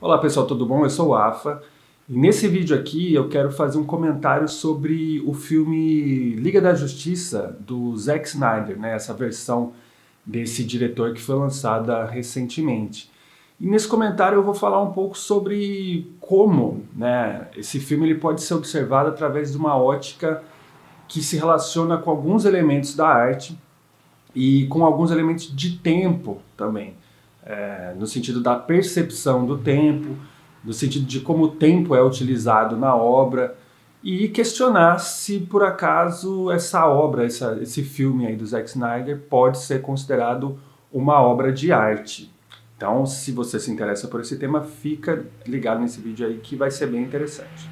Olá pessoal, tudo bom? Eu sou o Afa e nesse vídeo aqui eu quero fazer um comentário sobre o filme Liga da Justiça do Zack Snyder, né? Essa versão desse diretor que foi lançada recentemente. E nesse comentário eu vou falar um pouco sobre como, né, esse filme ele pode ser observado através de uma ótica que se relaciona com alguns elementos da arte e com alguns elementos de tempo também, no sentido da percepção do tempo, no sentido de como o tempo é utilizado na obra e questionar se por acaso essa obra, esse filme aí do Zack Snyder pode ser considerado uma obra de arte. Então, se você se interessa por esse tema, fica ligado nesse vídeo aí que vai ser bem interessante.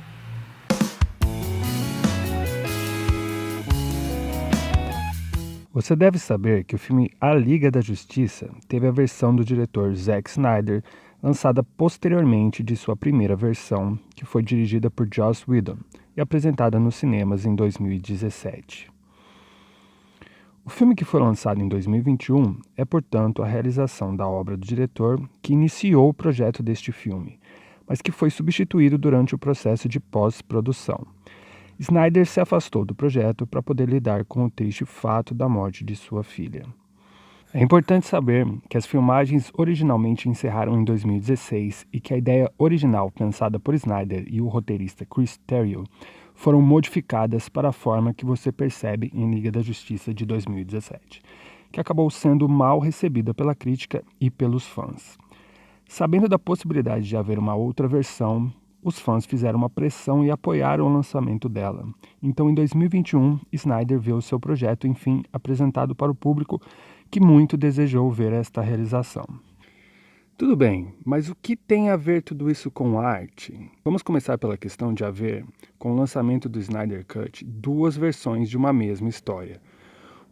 Você deve saber que o filme A Liga da Justiça teve a versão do diretor Zack Snyder lançada posteriormente de sua primeira versão, que foi dirigida por Joss Whedon e apresentada nos cinemas em 2017. O filme, que foi lançado em 2021, é, portanto, a realização da obra do diretor que iniciou o projeto deste filme, mas que foi substituído durante o processo de pós-produção. Snyder se afastou do projeto para poder lidar com o triste fato da morte de sua filha. É importante saber que as filmagens originalmente encerraram em 2016 e que a ideia original pensada por Snyder e o roteirista Chris Terrio foram modificadas para a forma que você percebe em Liga da Justiça de 2017, que acabou sendo mal recebida pela crítica e pelos fãs. Sabendo da possibilidade de haver uma outra versão, os fãs fizeram uma pressão e apoiaram o lançamento dela. Então, em 2021, Snyder vê o seu projeto, enfim, apresentado para o público que muito desejou ver esta realização. Tudo bem, mas o que tem a ver tudo isso com arte? Vamos começar pela questão de haver, com o lançamento do Snyder Cut, duas versões de uma mesma história.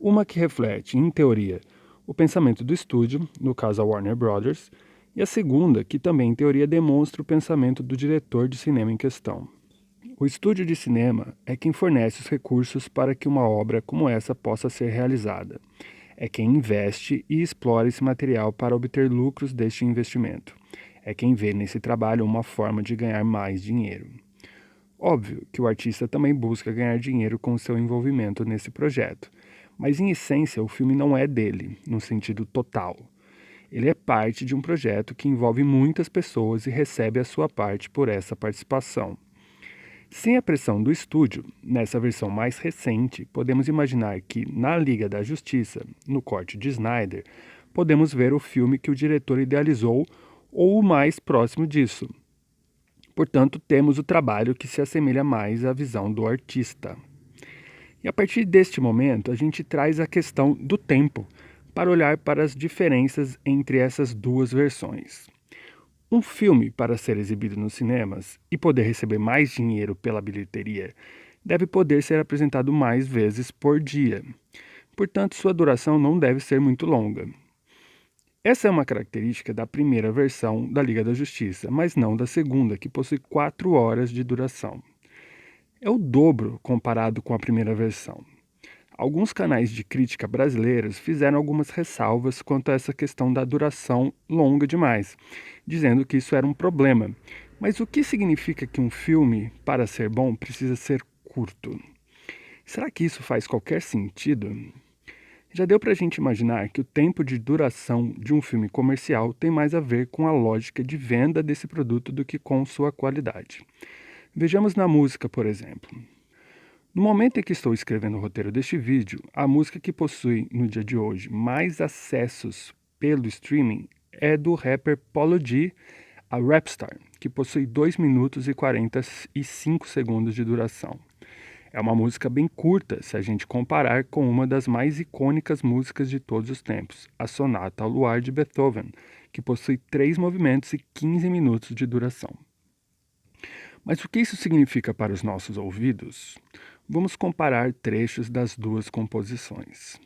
Uma que reflete, em teoria, o pensamento do estúdio, no caso a Warner Brothers, e a segunda, que também em teoria demonstra o pensamento do diretor de cinema em questão. O estúdio de cinema é quem fornece os recursos para que uma obra como essa possa ser realizada. É quem investe e explora esse material para obter lucros deste investimento. É quem vê nesse trabalho uma forma de ganhar mais dinheiro. Óbvio que o artista também busca ganhar dinheiro com seu envolvimento nesse projeto, mas em essência o filme não é dele, no sentido total. Ele é parte de um projeto que envolve muitas pessoas e recebe a sua parte por essa participação. Sem a pressão do estúdio, nessa versão mais recente, podemos imaginar que, na Liga da Justiça, no corte de Snyder, podemos ver o filme que o diretor idealizou ou o mais próximo disso. Portanto, temos o trabalho que se assemelha mais à visão do artista. E a partir deste momento, a gente traz a questão do tempo para olhar para as diferenças entre essas duas versões. Um filme, para ser exibido nos cinemas e poder receber mais dinheiro pela bilheteria, deve poder ser apresentado mais vezes por dia. Portanto, sua duração não deve ser muito longa. Essa é uma característica da primeira versão da Liga da Justiça, mas não da segunda, que possui 4 horas de duração. É o dobro comparado com a primeira versão. Alguns canais de crítica brasileiros fizeram algumas ressalvas quanto a essa questão da duração longa demais, dizendo que isso era um problema. Mas o que significa que um filme, para ser bom, precisa ser curto? Será que isso faz qualquer sentido? Já deu para a gente imaginar que o tempo de duração de um filme comercial tem mais a ver com a lógica de venda desse produto do que com sua qualidade. Vejamos na música, por exemplo. No momento em que estou escrevendo o roteiro deste vídeo, a música que possui, no dia de hoje, mais acessos pelo streaming é do rapper Polo G, a Rapstar, que possui 2 minutos e 45 segundos de duração. É uma música bem curta se a gente comparar com uma das mais icônicas músicas de todos os tempos, a Sonata ao Luar de Beethoven, que possui 3 movimentos e 15 minutos de duração. Mas o que isso significa para os nossos ouvidos? Vamos comparar trechos das duas composições.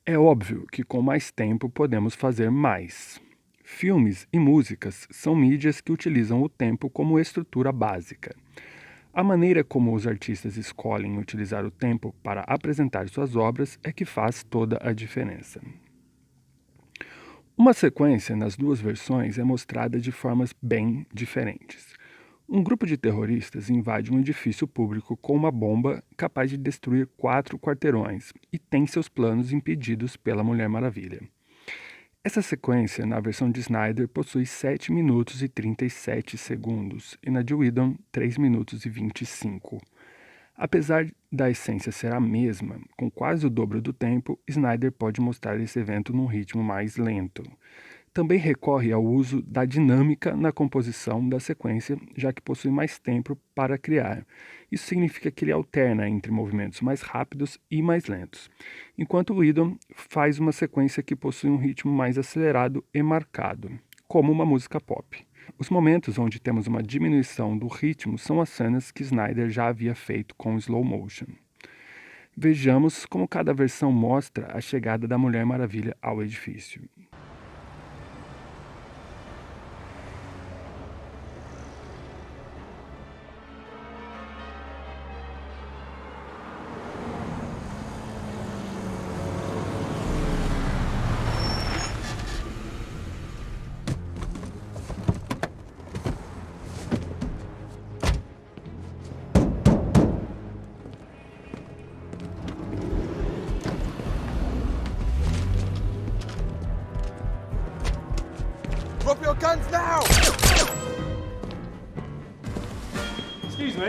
É óbvio que com mais tempo podemos fazer mais. Filmes e músicas são mídias que utilizam o tempo como estrutura básica. A maneira como os artistas escolhem utilizar o tempo para apresentar suas obras é que faz toda a diferença. Uma sequência nas duas versões é mostrada de formas bem diferentes. Um grupo de terroristas invade um edifício público com uma bomba capaz de destruir 4 quarteirões e tem seus planos impedidos pela Mulher Maravilha. Essa sequência, na versão de Snyder, possui 7 minutos e 37 segundos e na de Whedon, 3 minutos e 25. Apesar da essência ser a mesma, com quase o dobro do tempo, Snyder pode mostrar esse evento num ritmo mais lento. Também recorre ao uso da dinâmica na composição da sequência, já que possui mais tempo para criar. Isso significa que ele alterna entre movimentos mais rápidos e mais lentos, enquanto Whedon faz uma sequência que possui um ritmo mais acelerado e marcado, como uma música pop. Os momentos onde temos uma diminuição do ritmo são as cenas que Snyder já havia feito com slow motion. Vejamos como cada versão mostra a chegada da Mulher Maravilha ao edifício. Drop your guns now! Excuse me.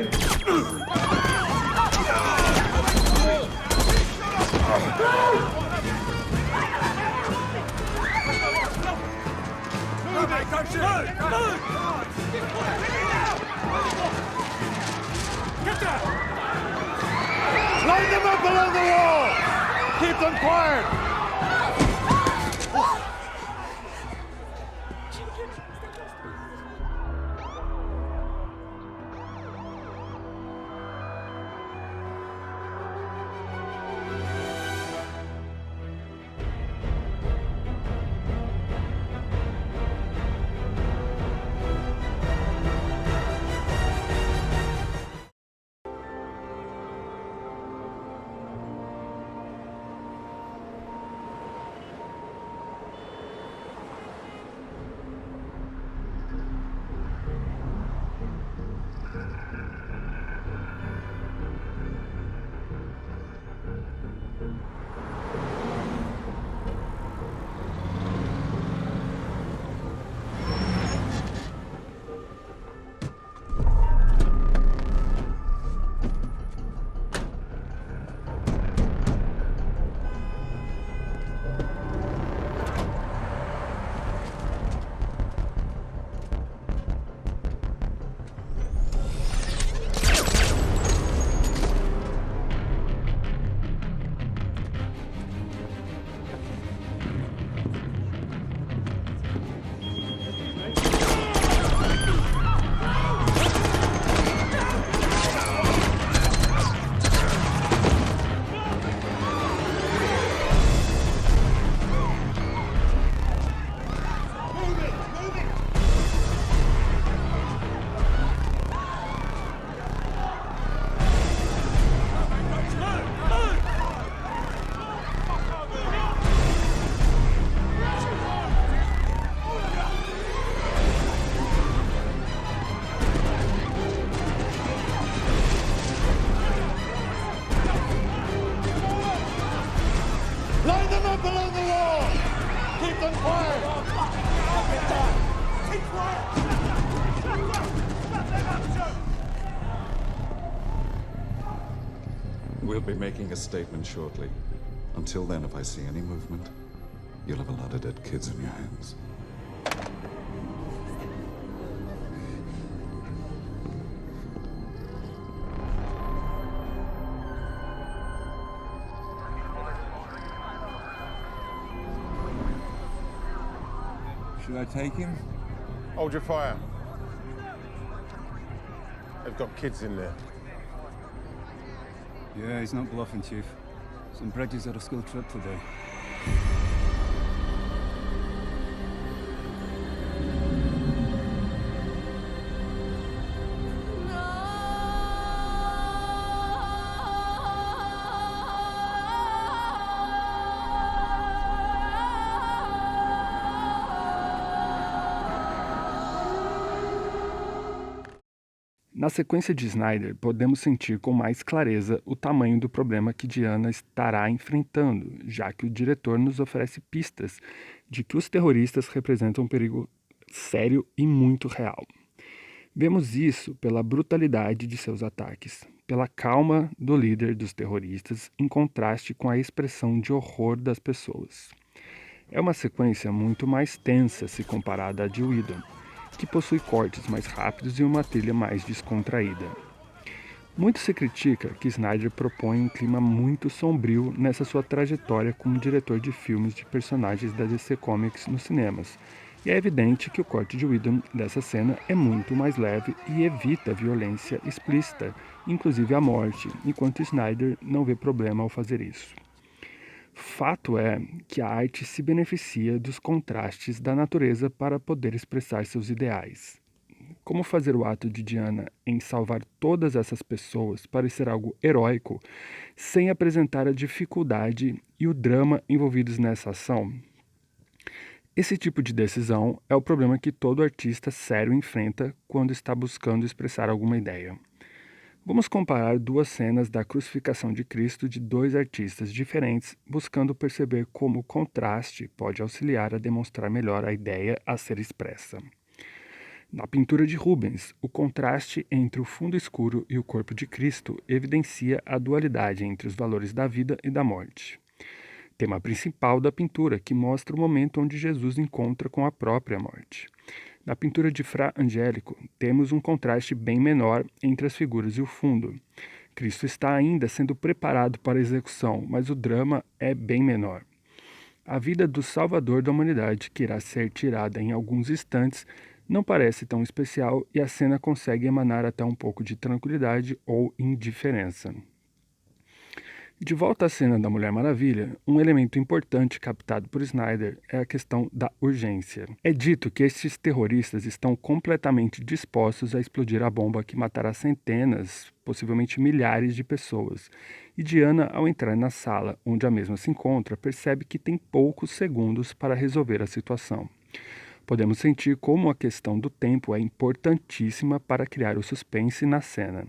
Move it! Don't shoot! Move! Get down! Line them up along the wall! Keep them quiet! Line them up along the wall! Keep them quiet! Keep quiet! We'll be making a statement shortly. Until then, if I see any movement, you'll have a lot of dead kids in your hands. Should I take him? Hold your fire. They've got kids in there. Yeah, he's not bluffing, Chief. Some Bridges had a school trip today. Na sequência de Snyder, podemos sentir com mais clareza o tamanho do problema que Diana estará enfrentando, já que o diretor nos oferece pistas de que os terroristas representam um perigo sério e muito real. Vemos isso pela brutalidade de seus ataques, pela calma do líder dos terroristas, em contraste com a expressão de horror das pessoas. É uma sequência muito mais tensa se comparada à de Whedon, que possui cortes mais rápidos e uma trilha mais descontraída. Muito se critica que Snyder propõe um clima muito sombrio nessa sua trajetória como diretor de filmes de personagens da DC Comics nos cinemas, e é evidente que o corte de Whedon dessa cena é muito mais leve e evita violência explícita, inclusive a morte, enquanto Snyder não vê problema ao fazer isso. Fato é que a arte se beneficia dos contrastes da natureza para poder expressar seus ideais. Como fazer o ato de Diana em salvar todas essas pessoas parecer algo heróico, sem apresentar a dificuldade e o drama envolvidos nessa ação? Esse tipo de decisão é o problema que todo artista sério enfrenta quando está buscando expressar alguma ideia. Vamos comparar duas cenas da crucificação de Cristo de dois artistas diferentes, buscando perceber como o contraste pode auxiliar a demonstrar melhor a ideia a ser expressa. Na pintura de Rubens, o contraste entre o fundo escuro e o corpo de Cristo evidencia a dualidade entre os valores da vida e da morte. Tema principal da pintura, que mostra o momento onde Jesus encontra com a própria morte. Na pintura de Fra Angelico, temos um contraste bem menor entre as figuras e o fundo. Cristo está ainda sendo preparado para a execução, mas o drama é bem menor. A vida do Salvador da humanidade, que irá ser tirada em alguns instantes, não parece tão especial e a cena consegue emanar até um pouco de tranquilidade ou indiferença. De volta à cena da Mulher Maravilha, um elemento importante captado por Snyder é a questão da urgência. É dito que estes terroristas estão completamente dispostos a explodir a bomba que matará centenas, possivelmente milhares de pessoas. E Diana, ao entrar na sala onde a mesma se encontra, percebe que tem poucos segundos para resolver a situação. Podemos sentir como a questão do tempo é importantíssima para criar o suspense na cena.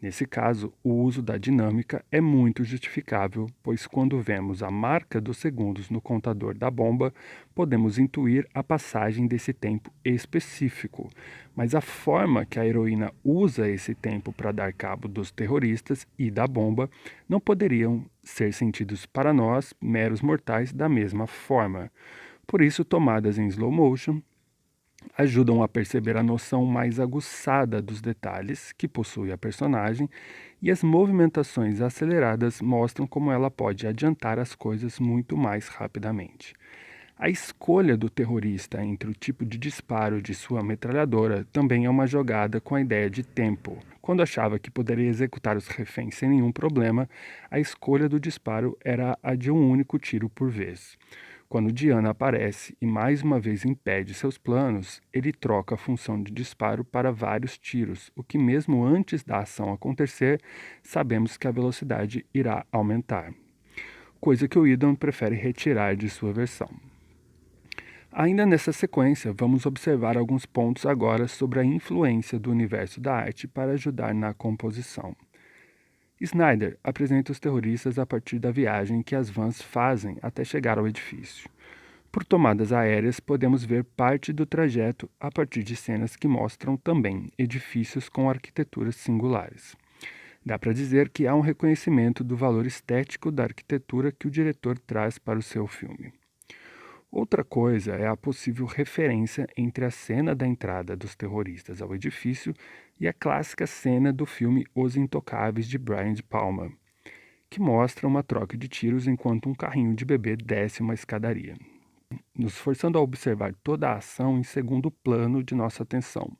Nesse caso, o uso da dinâmica é muito justificável, pois quando vemos a marca dos segundos no contador da bomba, podemos intuir a passagem desse tempo específico. Mas a forma que a heroína usa esse tempo para dar cabo dos terroristas e da bomba não poderiam ser sentidos para nós, meros mortais, da mesma forma. Por isso, tomadas em slow motion, ajudam a perceber a noção mais aguçada dos detalhes que possui a personagem, e as movimentações aceleradas mostram como ela pode adiantar as coisas muito mais rapidamente. A escolha do terrorista entre o tipo de disparo de sua metralhadora também é uma jogada com a ideia de tempo. Quando achava que poderia executar os reféns sem nenhum problema, a escolha do disparo era a de um único tiro por vez. Quando Diana aparece e mais uma vez impede seus planos, ele troca a função de disparo para vários tiros, o que mesmo antes da ação acontecer, sabemos que a velocidade irá aumentar. Coisa que o Whedon prefere retirar de sua versão. Ainda nessa sequência, vamos observar alguns pontos agora sobre a influência do universo da arte para ajudar na composição. Snyder apresenta os terroristas a partir da viagem que as vans fazem até chegar ao edifício. Por tomadas aéreas, podemos ver parte do trajeto a partir de cenas que mostram também edifícios com arquiteturas singulares. Dá para dizer que há um reconhecimento do valor estético da arquitetura que o diretor traz para o seu filme. Outra coisa é a possível referência entre a cena da entrada dos terroristas ao edifício e a clássica cena do filme Os Intocáveis de Brian De Palma, que mostra uma troca de tiros enquanto um carrinho de bebê desce uma escadaria, nos forçando a observar toda a ação em segundo plano de nossa atenção,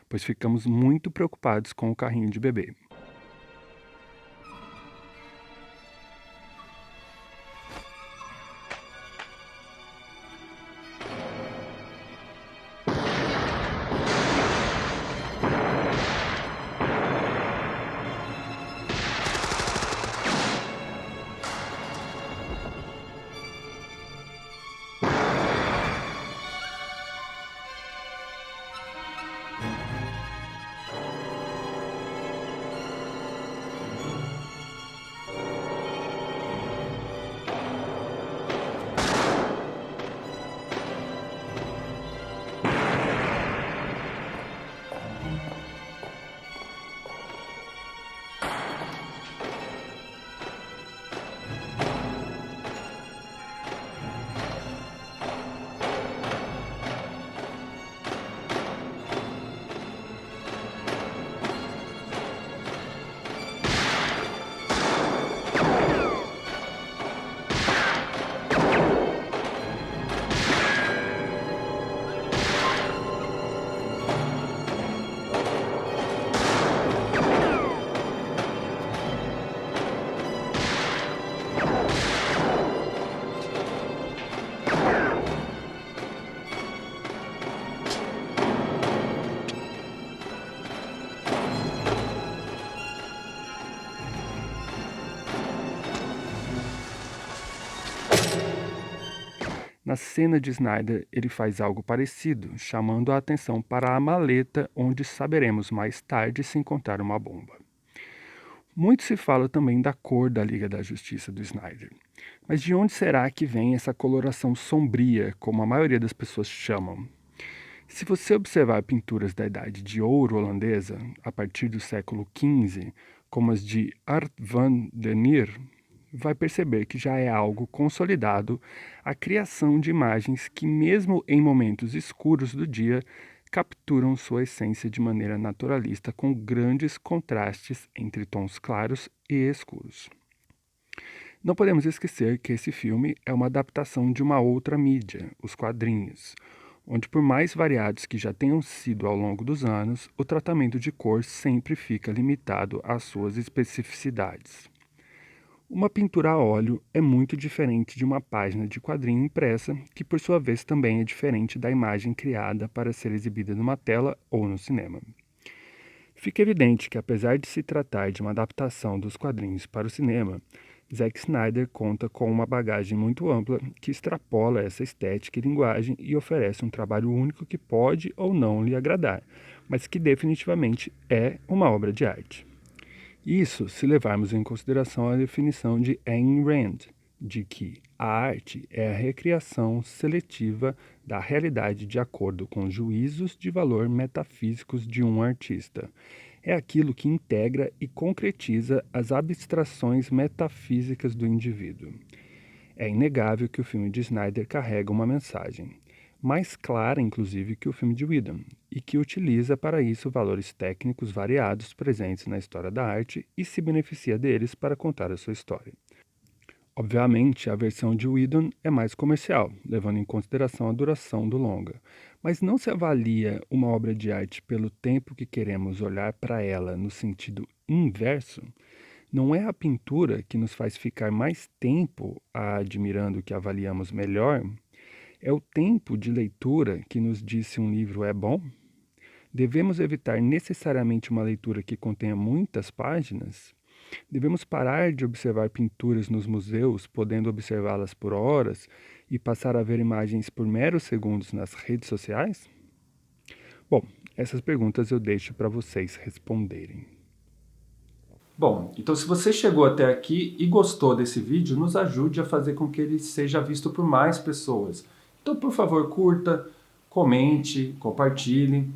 pois ficamos muito preocupados com o carrinho de bebê. Na cena de Snyder, ele faz algo parecido, chamando a atenção para a maleta, onde saberemos mais tarde se encontrar uma bomba. Muito se fala também da cor da Liga da Justiça do Snyder. Mas de onde será que vem essa coloração sombria, como a maioria das pessoas chamam? Se você observar pinturas da Idade de Ouro holandesa, a partir do século XV, como as de Art van den Nier, vai perceber que já é algo consolidado a criação de imagens que, mesmo em momentos escuros do dia, capturam sua essência de maneira naturalista, com grandes contrastes entre tons claros e escuros. Não podemos esquecer que esse filme é uma adaptação de uma outra mídia, os quadrinhos, onde, por mais variados que já tenham sido ao longo dos anos, o tratamento de cor sempre fica limitado às suas especificidades. Uma pintura a óleo é muito diferente de uma página de quadrinho impressa, que por sua vez também é diferente da imagem criada para ser exibida numa tela ou no cinema. Fica evidente que, apesar de se tratar de uma adaptação dos quadrinhos para o cinema, Zack Snyder conta com uma bagagem muito ampla que extrapola essa estética e linguagem e oferece um trabalho único que pode ou não lhe agradar, mas que definitivamente é uma obra de arte. Isso se levarmos em consideração a definição de Ayn Rand, de que a arte é a recriação seletiva da realidade de acordo com os juízos de valor metafísicos de um artista. É aquilo que integra e concretiza as abstrações metafísicas do indivíduo. É inegável que o filme de Snyder carrega uma mensagem, mais clara inclusive que o filme de Whedon, e que utiliza para isso valores técnicos variados presentes na história da arte e se beneficia deles para contar a sua história. Obviamente, a versão de Whedon é mais comercial, levando em consideração a duração do longa, mas não se avalia uma obra de arte pelo tempo que queremos olhar para ela no sentido inverso. Não é a pintura que nos faz ficar mais tempo a admirando o que avaliamos melhor? É o tempo de leitura que nos diz se um livro é bom? Devemos evitar necessariamente uma leitura que contenha muitas páginas? Devemos parar de observar pinturas nos museus, podendo observá-las por horas, e passar a ver imagens por meros segundos nas redes sociais? Bom, essas perguntas eu deixo para vocês responderem. Bom, então se você chegou até aqui e gostou desse vídeo, nos ajude a fazer com que ele seja visto por mais pessoas. Então, por favor, curta, comente, compartilhe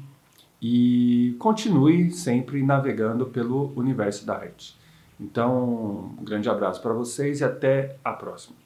e continue sempre navegando pelo universo da arte. Então, um grande abraço para vocês e até a próxima.